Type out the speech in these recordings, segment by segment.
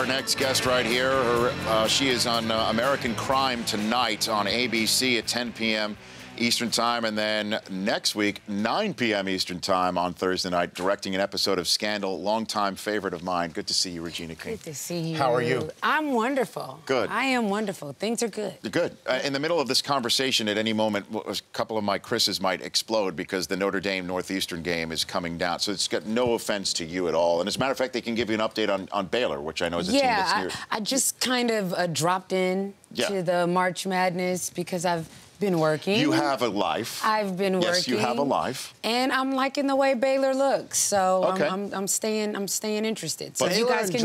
our next guest right here. She is on American Crime tonight on ABC at 10 p.m. Eastern Time, and then next week, 9 p.m. Eastern Time on Thursday night, directing an episode of Scandal. Longtime favorite of mine. Good to see you, Regina King. Good to see you. How are you? I'm wonderful. Good. I am wonderful. Things are good. Good. In the middle of this conversation, at any moment, a couple of my Chris's might explode because the Notre Dame Northeastern game is coming down. So it's got no offense to you at all. And as a matter of fact, they can give you an update on Baylor, which I know is a team that's near. I just kind of dropped in to the March Madness because I've been working. You have a life. I've been working. Yes, you have a life. And I'm liking the way Baylor looks, so okay. I'm staying interested. So But you guys can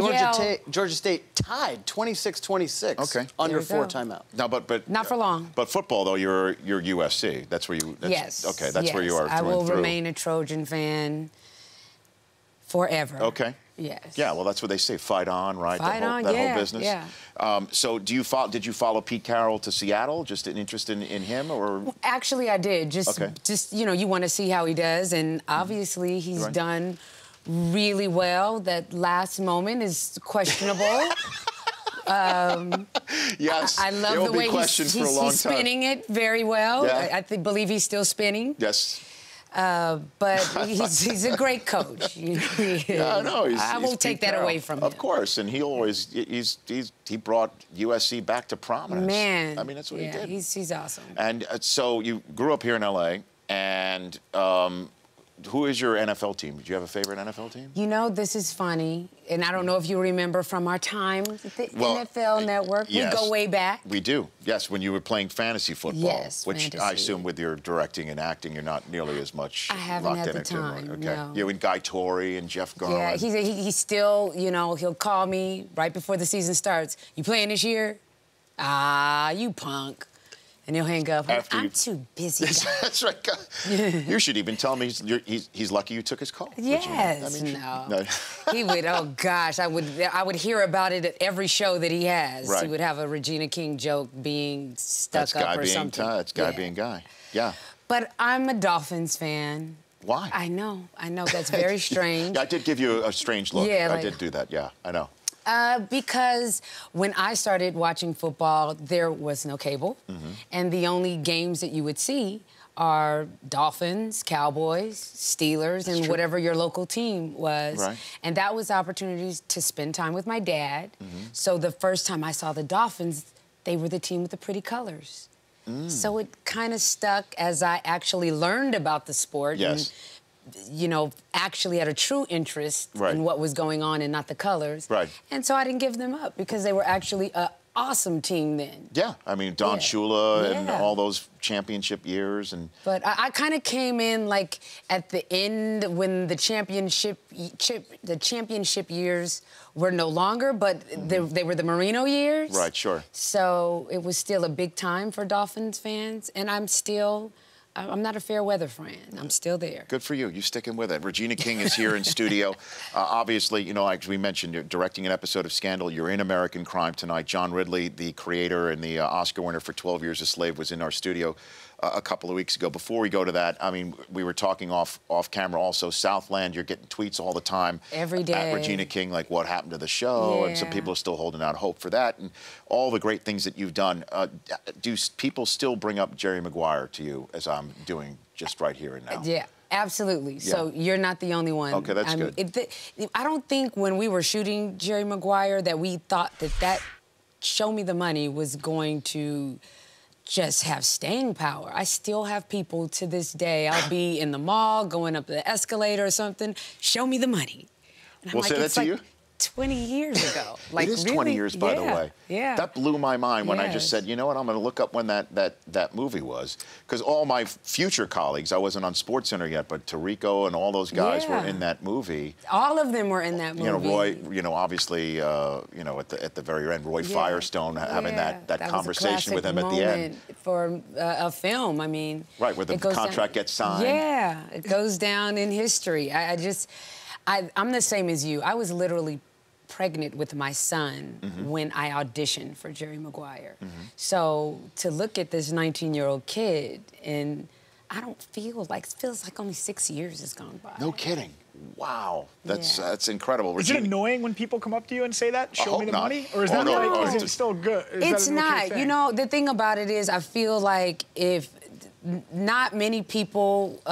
Georgia State tied 26-26. Okay. Under 4 timeout. No, but not for long. But football though, you're USC. That's where you. Yes. Okay, that's where you are. I will remain a Trojan fan forever. Okay. Yes. Yeah, well, that's what they say. Fight on, right? Fight on, that whole business. Yeah. So, did you follow Pete Carroll to Seattle? Just an interest in him, or? Well, actually, I did. Just you know, you want to see how he does, and obviously he's done really well. That last moment is questionable. Yes. I love the way he's spinning it very well. Yeah. I believe he's still spinning. Yes. But he's a great coach. Yeah, I know. I won't take that away from him. Of course, and he always he brought USC back to prominence. Man, I mean that's what he did. He's awesome. And so you grew up here in LA, and who is your NFL team? Did you have a favorite NFL team? You know, this is funny, and I don't know if you remember from our time at the NFL Network. Yes, we go way back. We do. Yes, when you were playing fantasy football. Yes, which fantasy. I assume with your directing and acting, you're not nearly as much. I haven't had the time. Okay. No. Yeah, with Guy Torrey and Jeff Garland. Yeah, he's still, you know, he'll call me right before the season starts. You playing this year? Ah, you punk. And he'll hang up. I'm too busy. That's right. You should even tell him he's lucky you took his call. Yes. No. He would. Oh gosh, I would hear about it at every show that he has. Right. He would have a Regina King joke being stuck up or something. That's Guy being Guy. Yeah. But I'm a Dolphins fan. Why? I know. That's very strange. Yeah, I did give you a strange look. Yeah, I did do that. Yeah, I know. Because when I started watching football, there was no cable. And the only games that you would see are Dolphins, Cowboys, Steelers, and whatever your local team was. Right. And that was opportunities to spend time with my dad. So the first time I saw the Dolphins, they were the team with the pretty colors. So it kind of stuck as I actually learned about the sport. Yes. And, you know, actually had a true interest in what was going on and not the colors. Right. And so I didn't give them up because they were actually an awesome team then. Yeah, I mean, Don Shula and all those championship years. But I kind of came in, like, at the end when the championship years were no longer, but they were the Marino years. Right, sure. So it was still a big time for Dolphins fans, and I'm not a fair weather fan. I'm still there. Good for you. You sticking with it. Regina King is here in studio. Obviously, you know, like we mentioned, you're directing an episode of Scandal. You're in American Crime tonight. John Ridley, the creator and the Oscar winner for 12 Years a Slave, was in our studio a couple of weeks ago. Before we go to that, I mean, we were talking off camera also. Southland, you're getting tweets all the time. Every day. At Regina King, like, what happened to the show? And some people are still holding out hope for that. And all the great things that you've done. Do people still bring up Jerry Maguire to you, as I'm doing just right here and now? Yeah. Absolutely. Yeah. So you're not the only one. Okay, that's good. I don't think when we were shooting Jerry Maguire that we thought that Show Me the Money was going to just have staying power. I still have people to this day. I'll be in the mall, going up the escalator or something. Show me the money. And We'll say that to you? 20 years ago. Like, it is 20 years, by the way. Yeah. That blew my mind when I just said, you know what, I'm going to look up when that movie was. Because all my future colleagues, I wasn't on SportsCenter yet, but Tarico and all those guys were in that movie. All of them were in that movie. You know, Roy, you know, obviously, you know, at the very end, Roy Firestone having that conversation with him at the end. For a film, I mean. Right, where the contract gets signed. Yeah, it goes down in history. I'm the same as you. I was literally pregnant with my son when I auditioned for Jerry Maguire. So to look at this 19-year-old kid, and I don't feel like, it feels like only 6 years has gone by. No kidding. Wow, that's incredible. Is it annoying when people come up to you and say that? Show me the money? Or is Oh, that no, like, no, is it still good? Is It's that an okay not. thing? You know, the thing about it is, I feel like if not many people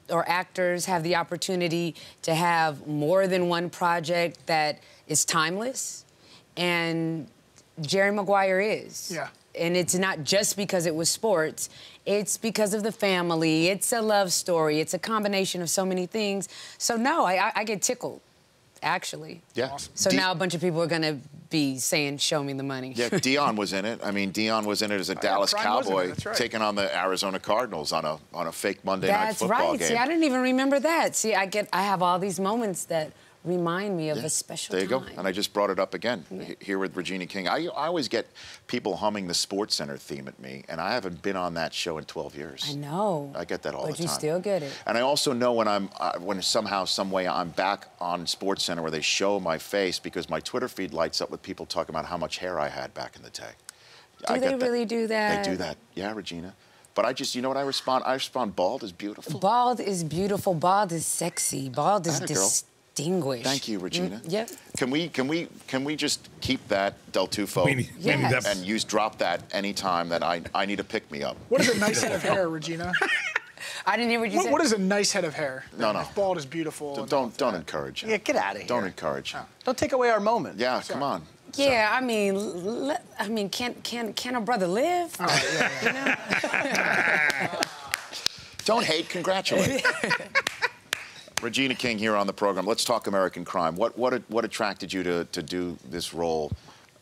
or actors have the opportunity to have more than one project that is timeless, and Jerry Maguire is. Yeah. And it's not just because it was sports. It's because of the family. It's a love story. It's a combination of so many things. So, no, I get tickled, actually. Yeah. Awesome. So now a bunch of people are going to be saying, show me the money. Yeah, Dion was in it. I mean, Dion was in it as a Dallas Prime was in it, Cowboy, that's right. taking on the Arizona Cardinals on a fake Monday night football That's right. game. See, I didn't even remember that. See, I have all these moments that remind me of a special There you time. go. And I just brought it up again here with Regina King. I always get people humming the SportsCenter theme at me, and I haven't been on that show in 12 years. I know. I get that all the time. But you still get it. And I also know when somehow, some way, I'm back on SportsCenter where they show my face, because my Twitter feed lights up with people talking about how much hair I had back in the day. Do they really do that? They do that. Yeah, Regina. But I just, you know what I respond? I respond, bald is beautiful. Bald is beautiful. Bald is sexy. Bald is Atta girl. distinguished. Thank you, Regina. Yep. Can we just keep that Del Tufo Maybe Yes. that. and drop that anytime that I need a pick me up? What is a nice head of hair, Regina? I didn't hear what you said. What is a nice head of hair? No, no. If bald is beautiful. and all Don't that. encourage. Yeah, get out of here. Don't encourage. Don't take away our moment. Yeah, come on. Yeah, I mean, can a brother live? All right, yeah. Don't hate, congratulate. Regina King here on the program. Let's talk American Crime. What attracted you to do this role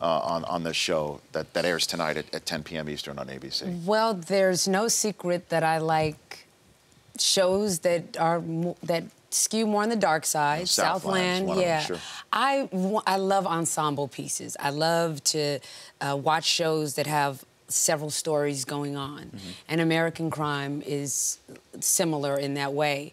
on this show that airs tonight at 10 p.m. Eastern on ABC? Well, there's no secret that I like shows that skew more on the dark side. Southland's one of them, sure. I love ensemble pieces. I love to watch shows that have several stories going on. And American Crime is similar in that way.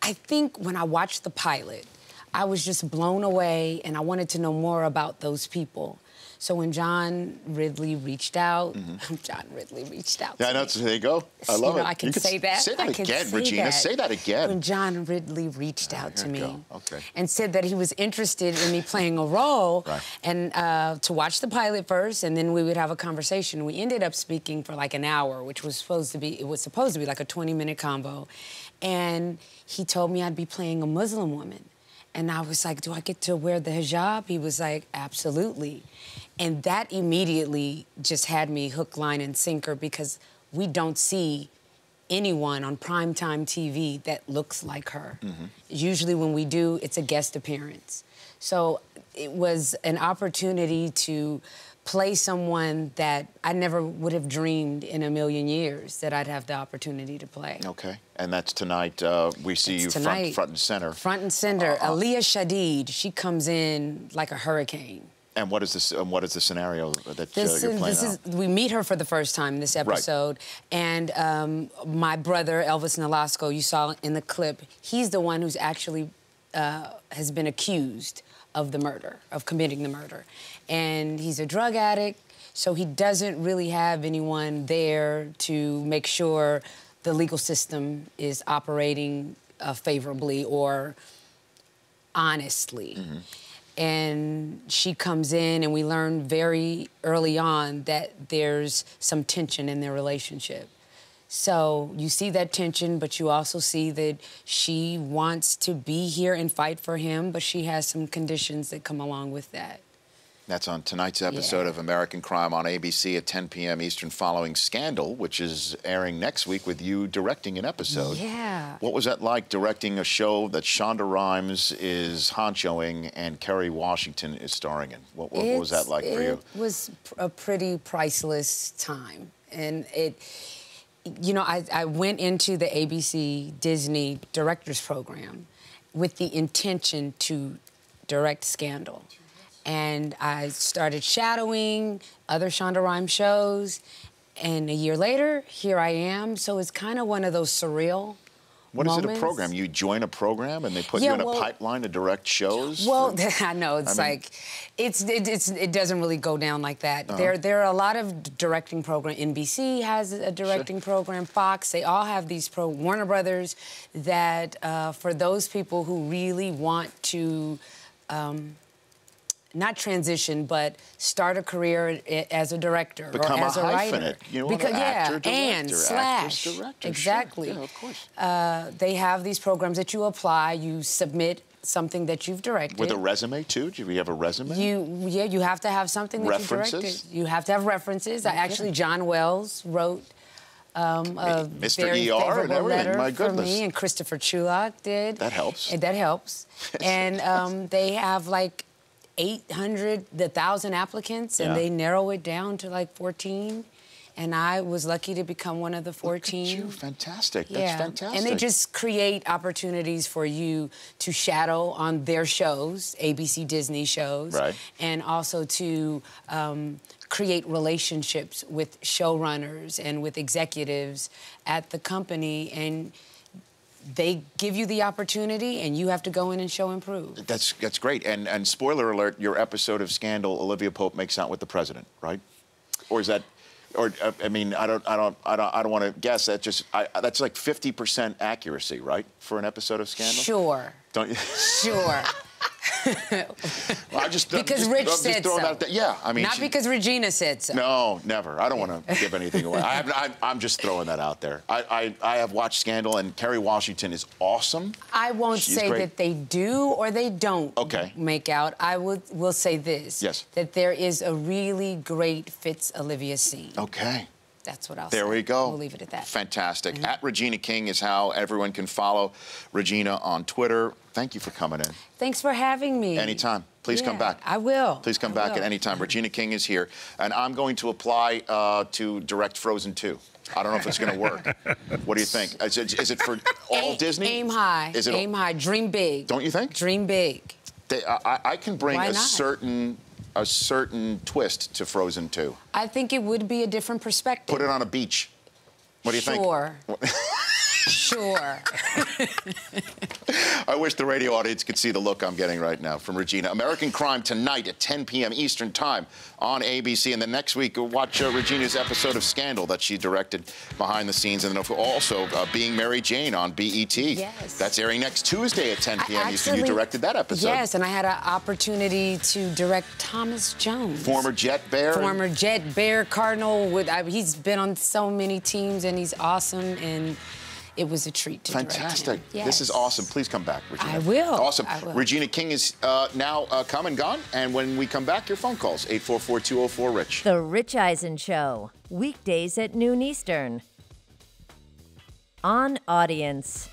I think when I watched the pilot, I was just blown away, and I wanted to know more about those people. So when John Ridley reached out, John Ridley reached out. Yeah, I know. There you go. I love it. I can say that. Say that I can again, say Regina. that. Say that again. When John Ridley reached out to Here we me go. Okay. and said that he was interested in me playing a role, Right. and to watch the pilot first, and then we would have a conversation. We ended up speaking for like an hour, which was supposed to be like a 20-minute combo, and he told me I'd be playing a Muslim woman. And I was like, do I get to wear the hijab? He was like, absolutely. And that immediately just had me hook, line, and sinker, because we don't see anyone on primetime TV that looks like her. Usually when we do, it's a guest appearance. So it was an opportunity to play someone that I never would have dreamed in a million years that I'd have the opportunity to play. Okay. And that's tonight. We see It's you tonight. front and center. Front and center. Aliyah Shadid, she comes in like a hurricane. And what is this? What is the scenario that you're playing out? We meet her for the first time in this episode, and my brother Elvis Nolasco, you saw in the clip, he's the one who's actually has been accused of the murder, of committing the murder, and he's a drug addict, so he doesn't really have anyone there to make sure the legal system is operating favorably or honestly. And she comes in, and we learn very early on that there's some tension in their relationship. So you see that tension, but you also see that she wants to be here and fight for him, but she has some conditions that come along with that. That's on tonight's episode of American Crime on ABC at 10 p.m. Eastern, following Scandal, which is airing next week with you directing an episode. Yeah. What was that like, directing a show that Shonda Rhimes is honchoing and Kerry Washington is starring in? What was that like for you? It was a pretty priceless time. And you know, I went into the ABC Disney Directors Program with the intention to direct Scandal. And I started shadowing other Shonda Rhimes shows, and a year later, here I am. So it's kind of one of those surreal What is it, a moments. program? You join a program and they put you in a pipeline to direct shows? Well, I know it doesn't really go down like that. There are a lot of directing programs. NBC has a directing program. Fox, they all have these Warner Brothers that for those people who really want to not transition, but start a career as a director Become or as a writer. You know, actor, director, and actress, director. Exactly. Sure. Yeah, of course. They have these programs that you apply, you submit something that you've directed. With a resume, too? Do you have a resume? You have to have something that you directed. You have to have references. Okay. Actually, John Wells wrote a Mr. very ER favorable and everything. letter My for goodness. me, and Christopher Chulak did. That helps. That helps. And they have like 1,000 applicants, and they narrow it down to like 14. And I was lucky to become one of the 14. Look at you. Fantastic. Yeah. That's fantastic. And they just create opportunities for you to shadow on their shows, ABC Disney shows, right. and also to create relationships with showrunners and with executives at the company. And they give you the opportunity, and you have to go in and show and prove. That's great. And spoiler alert: your episode of Scandal, Olivia Pope makes out with the president, right? Or is that? Or I mean, I don't want to guess. That's like 50% accuracy, right, for an episode of Scandal? Sure. Don't you? Sure. Well, because Rich said so. Yeah, I mean, not because Regina said so. No, never. I don't want to give anything away. I'm just throwing that out there. I have watched Scandal, and Kerry Washington is awesome. I won't say that they do or they don't make out. I will say this. Yes. That there is a really great Fitz-Olivia scene. Okay. That's what I'll say. There we go. We'll leave it at that. Fantastic. Mm-hmm. At Regina King is how everyone can follow Regina on Twitter. Thank you for coming in. Thanks for having me. Anytime. Please come back. I will. Please come back at any time. Regina King is here. And I'm going to apply to direct Frozen 2. I don't know if it's going to work. What do you think? Is it for all Disney? Aim high. Aim high. Dream big. Don't you think? Dream big. I can bring a certain twist to Frozen 2. I think it would be a different perspective. Put it on a beach. What do you think? Sure. Sure. I wish the radio audience could see the look I'm getting right now from Regina. American Crime tonight at 10 p.m. Eastern Time on ABC. And then next week, watch Regina's episode of Scandal that she directed behind the scenes. And then also Being Mary Jane on BET. Yes. That's airing next Tuesday at 10 p.m. Eastern. You directed that episode. Yes, and I had an opportunity to direct Thomas Jones. Former Jet Bear. Former Jet Bear Cardinal. He's been on so many teams, and he's awesome. And it was a treat to direct him. Fantastic. Yes. This is awesome. Please come back, Regina. I will. Awesome. I will. Regina King is now come and gone. And when we come back, your phone calls, 844-204-RICH. The Rich Eisen Show, weekdays at noon Eastern. On Audience.